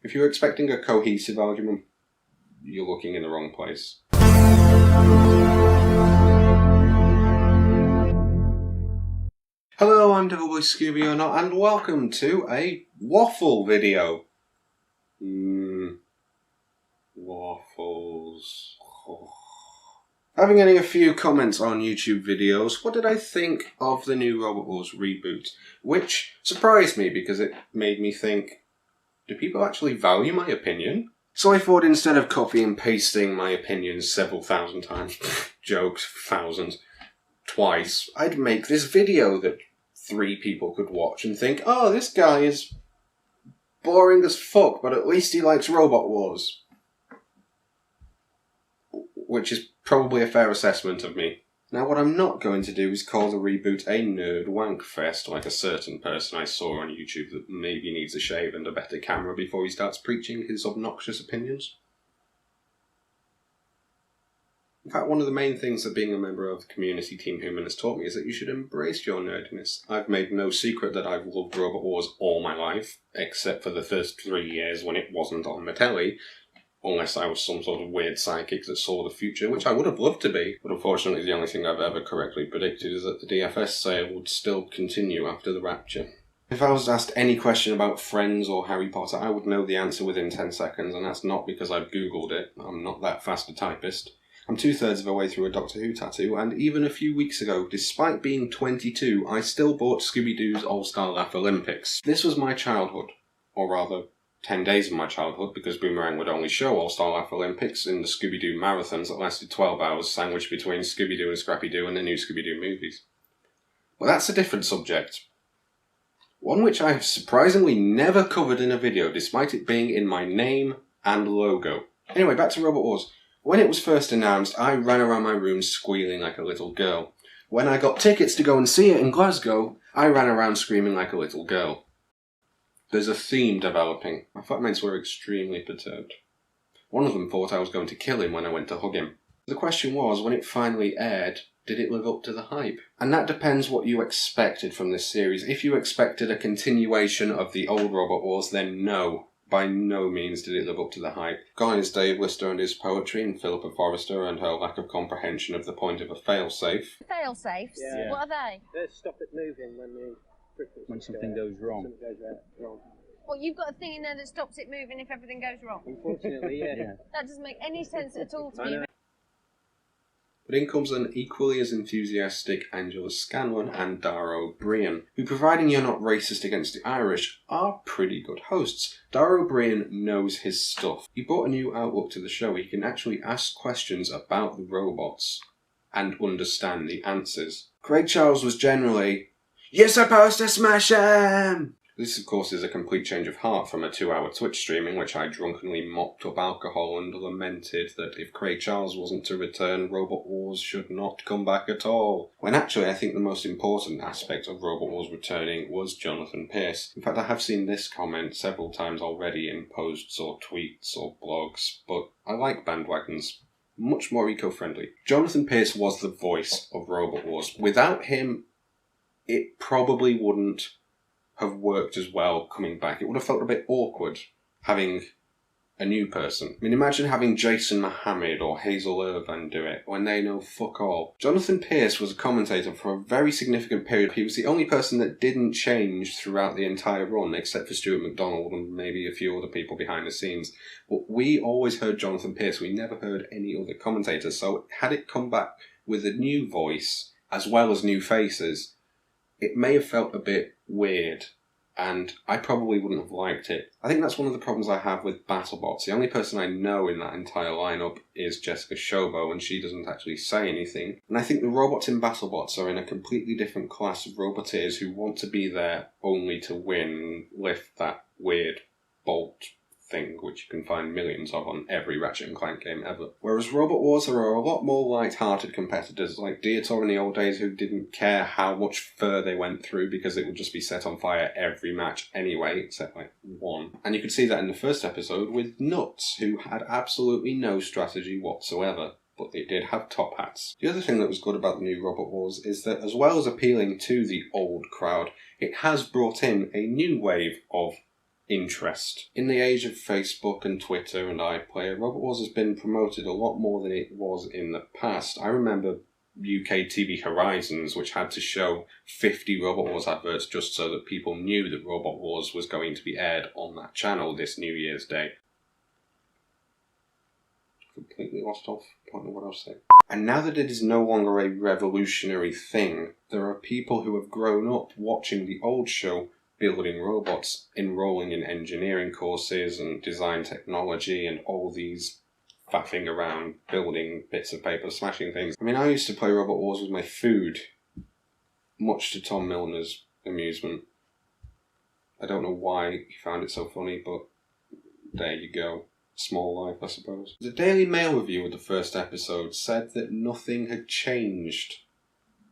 If you're expecting a cohesive argument, you're looking in the wrong place. Hello, I'm DevilboyScooby or not, and welcome to a waffle video. Waffles. Oh. Having a few comments on YouTube videos, what did I think of the new Robot Wars reboot? Which surprised me because it made me think, do people actually value my opinion? So I thought instead of copy and pasting my opinions several thousand times, jokes, thousands, twice, I'd make this video that 3 people could watch and think, oh, this guy is boring as fuck, but at least he likes Robot Wars. Which is probably a fair assessment of me. Now, what I'm not going to do is call the reboot a nerd wank fest like a certain person I saw on YouTube that maybe needs a shave and a better camera before he starts preaching his obnoxious opinions. In fact, one of the main things that being a member of the community Team Human has taught me is that you should embrace your nerdiness. I've made no secret that I've loved Robot Wars all my life, except for the first 3 years when it wasn't on the telly. Unless I was some sort of weird psychic that saw the future, which I would have loved to be. But unfortunately, the only thing I've ever correctly predicted is that the DFS sale would still continue after the rapture. If I was asked any question about Friends or Harry Potter, I would know the answer within 10 seconds, and that's not because I've googled it. I'm not that fast a typist. I'm 2/3 of the way through a Doctor Who tattoo, and even a few weeks ago, despite being 22, I still bought Scooby-Doo's All-Star Laugh Olympics. This was my childhood, or rather, 10 days of my childhood, because Boomerang would only show All-Star Laugh Olympics in the Scooby-Doo marathons that lasted 12 hours, sandwiched between Scooby-Doo and Scrappy-Doo and the new Scooby-Doo movies. But that's a different subject. One which I have surprisingly never covered in a video, despite it being in my name and logo. Anyway, back to Robot Wars. When it was first announced, I ran around my room squealing like a little girl. When I got tickets to go and see it in Glasgow, I ran around screaming like a little girl. There's a theme developing. My flatmates were extremely perturbed. One of them thought I was going to kill him when I went to hug him. The question was, when it finally aired, did it live up to the hype? And that depends what you expected from this series. If you expected a continuation of the old Robot Wars, then no. By no means did it live up to the hype. Guys, Dave Lister and his poetry, and Philippa Forrester and her lack of comprehension of the point of a failsafe. Failsafes? Yeah. What are they? They stop it moving when something goes wrong. Well, you've got a thing in there that stops it moving if everything goes wrong. Unfortunately, yeah. That doesn't make any sense at all to me. But in comes an equally as enthusiastic Angela Scanlon and Dara O'Brien, who, providing you're not racist against the Irish, are pretty good hosts. Dara O'Brien knows his stuff. He brought a new outlook to the show. He can actually ask questions about the robots and understand the answers. Craig Charles was generally, "You're supposed to smash 'em!" This, of course, is a complete change of heart from a 2-hour Twitch stream in which I drunkenly mopped up alcohol and lamented that if Craig Charles wasn't to return, Robot Wars should not come back at all. When actually I think the most important aspect of Robot Wars returning was Jonathan Pierce. In fact, I have seen this comment several times already in posts or tweets or blogs, but I like bandwagons. Much more eco-friendly. Jonathan Pierce was the voice of Robot Wars. Without him, it probably wouldn't have worked as well coming back. It would have felt a bit awkward having a new person. I mean, imagine having Jason Mohammed or Hazel Irvine do it when they know fuck all. Jonathan Pierce was a commentator for a very significant period. He was the only person that didn't change throughout the entire run, except for Stuart McDonald and maybe a few other people behind the scenes. But we always heard Jonathan Pierce. We never heard any other commentators. So had it come back with a new voice, as well as new faces, it may have felt a bit weird, and I probably wouldn't have liked it. I think that's one of the problems I have with BattleBots. The only person I know in that entire lineup is Jessica Shobo, and she doesn't actually say anything. And I think the robots in BattleBots are in a completely different class of roboteers who want to be there only to win, lift that weird bolt thing, which you can find millions of on every Ratchet & Clank game ever. Whereas Robot Wars, there are a lot more light-hearted competitors, like Dietor in the old days, who didn't care how much fur they went through because it would just be set on fire every match anyway, except like one. And you could see that in the first episode with Nuts, who had absolutely no strategy whatsoever. But they did have top hats. The other thing that was good about the new Robot Wars is that, as well as appealing to the old crowd, it has brought in a new wave of interest. In the age of Facebook and Twitter and iPlayer, Robot Wars has been promoted a lot more than it was in the past. I remember UK TV Horizons, which had to show 50 Robot Wars adverts just so that people knew that Robot Wars was going to be aired on that channel this New Year's Day. Completely lost off point of what I was saying. And now that it is no longer a revolutionary thing, there are people who have grown up watching the old show, building robots, enrolling in engineering courses and design technology and all these faffing around, building bits of paper, smashing things. I mean, I used to play Robot Wars with my food, much to Tom Milner's amusement. I don't know why he found it so funny, but there you go. Small life, I suppose. The Daily Mail review of the first episode said that nothing had changed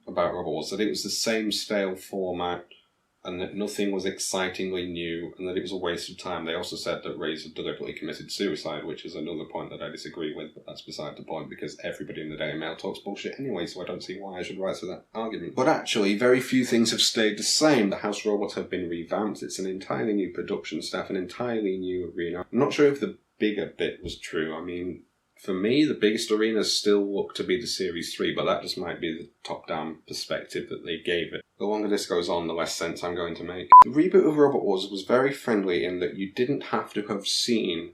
about Robot Wars, that it was the same stale format, and that nothing was excitingly new, and that it was a waste of time. They also said that Razor deliberately committed suicide, which is another point that I disagree with, but that's beside the point, because everybody in the Daily Mail talks bullshit anyway, so I don't see why I should rise to that argument. But actually, very few things have stayed the same. The house robots have been revamped, it's an entirely new production staff, an entirely new arena. I'm not sure if the bigger bit was true. I mean, for me, the biggest arenas still look to be the Series 3, but that just might be the top-down perspective that they gave it. The longer this goes on, the less sense I'm going to make. The reboot of Robot Wars was very friendly in that you didn't have to have seen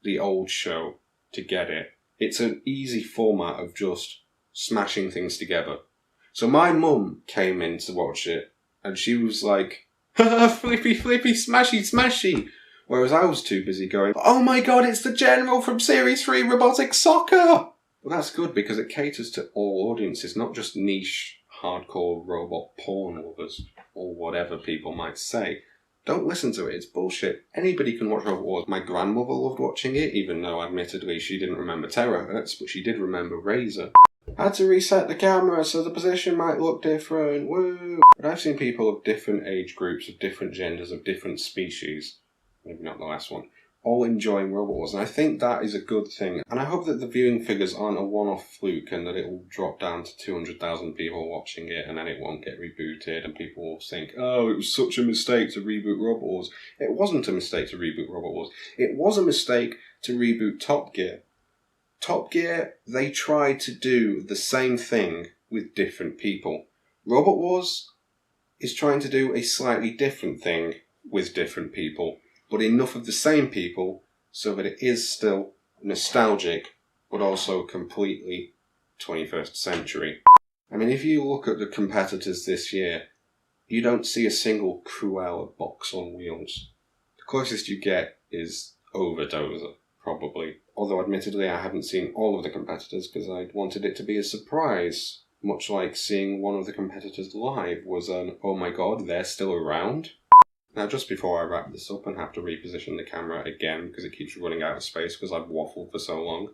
the old show to get it. It's an easy format of just smashing things together. So my mum came in to watch it, and she was like, "Haha, flippy, flippy, smashy, smashy." Whereas I was too busy going, "Oh my god, it's the General from Series 3 Robotic Soccer!" Well, that's good because it caters to all audiences, not just niche, hardcore robot porn lovers, or whatever people might say. Don't listen to it, it's bullshit. Anybody can watch Robot Wars. My grandmother loved watching it, even though admittedly she didn't remember Terahertz, but she did remember Razor. I had to reset the camera so the position might look different, woo! But I've seen people of different age groups, of different genders, of different species, maybe not the last one, all enjoying Robot Wars, and I think that is a good thing. And I hope that the viewing figures aren't a one-off fluke and that it will drop down to 200,000 people watching it and then it won't get rebooted and people will think, "Oh, it was such a mistake to reboot Robot Wars." It wasn't a mistake to reboot Robot Wars. It was a mistake to reboot Top Gear. Top Gear, they tried to do the same thing with different people. Robot Wars is trying to do a slightly different thing with different people, but enough of the same people so that it is still nostalgic, but also completely 21st century. I mean, if you look at the competitors this year, you don't see a single Cruella box on wheels. The closest you get is Overdoser, probably. Although admittedly I haven't seen all of the competitors because I wanted it to be a surprise. Much like seeing one of the competitors live was an, "Oh my god, they're still around?" Now, just before I wrap this up and have to reposition the camera again because it keeps running out of space because I've waffled for so long.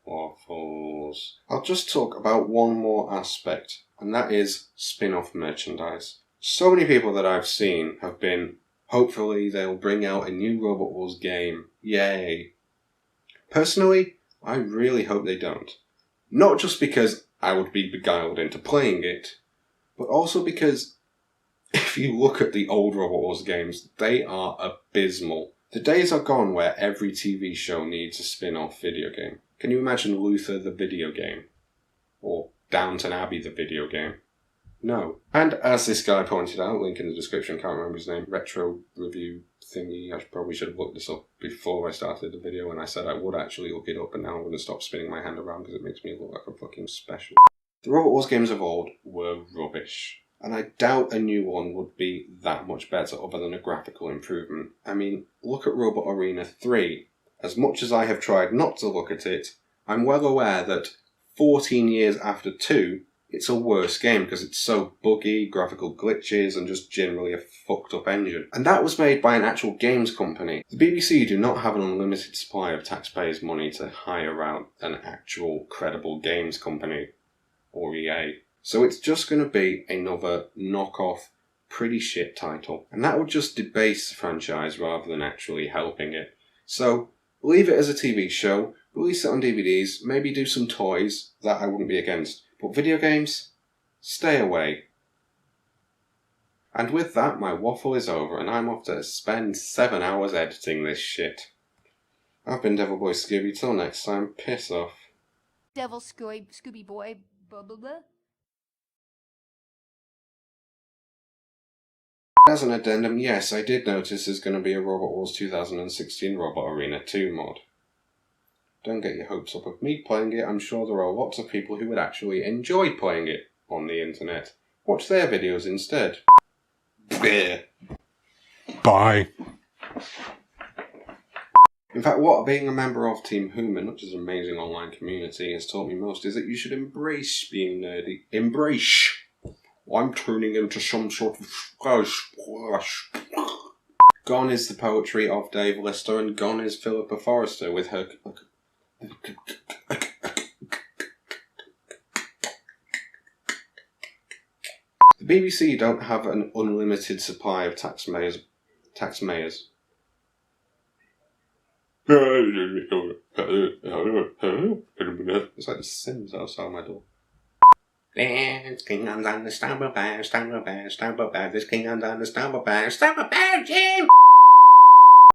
Waffles. I'll just talk about one more aspect, and that is spin-off merchandise. So many people that I've seen have been, hopefully they'll bring out a new Robot Wars game. Yay. Personally, I really hope they don't. Not just because I would be beguiled into playing it, but also because if you look at the old Robot Wars games, they are abysmal. The days are gone where every TV show needs a spin-off video game. Can you imagine Luther the video game? Or Downton Abbey the video game? No. And as this guy pointed out, link in the description, can't remember his name, retro review thingy, I probably should have looked this up before I started the video, and I said I would actually look it up, and now I'm going to stop spinning my hand around because it makes me look like I'm fucking special. The Robot Wars games of old were rubbish. And I doubt a new one would be that much better other than a graphical improvement. I mean, look at Robot Arena 3. As much as I have tried not to look at it, I'm well aware that 14 years after 2, it's a worse game because it's so buggy, graphical glitches, and just generally a fucked up engine. And that was made by an actual games company. The BBC do not have an unlimited supply of taxpayers' money to hire out an actual credible games company, or EA. So it's just going to be another knockoff, pretty shit title. And that would just debase the franchise rather than actually helping it. So, leave it as a TV show, release it on DVDs, maybe do some toys, that I wouldn't be against. But video games, stay away. And with that, my waffle is over, and I'm off to spend 7 hours editing this shit. I've been DevilboyScooby. Till next time, piss off. Scooby boy, blah blah blah. As an addendum, yes, I did notice there's going to be a Robot Wars 2016 Robot Arena 2 mod. Don't get your hopes up of me playing it. I'm sure there are lots of people who would actually enjoy playing it on the internet. Watch their videos instead. Bye. In fact, what being a member of Team Human, which is an amazing online community, has taught me most is that you should embrace being nerdy. Embrace! I'm turning into some sort of splash. Gone is the poetry of Dave Lister, and gone is Philippa Forrester with her... The BBC don't have an unlimited supply of taxpayers. It's like the Sims outside my door. There's kingdoms on the stumble bear, Jim!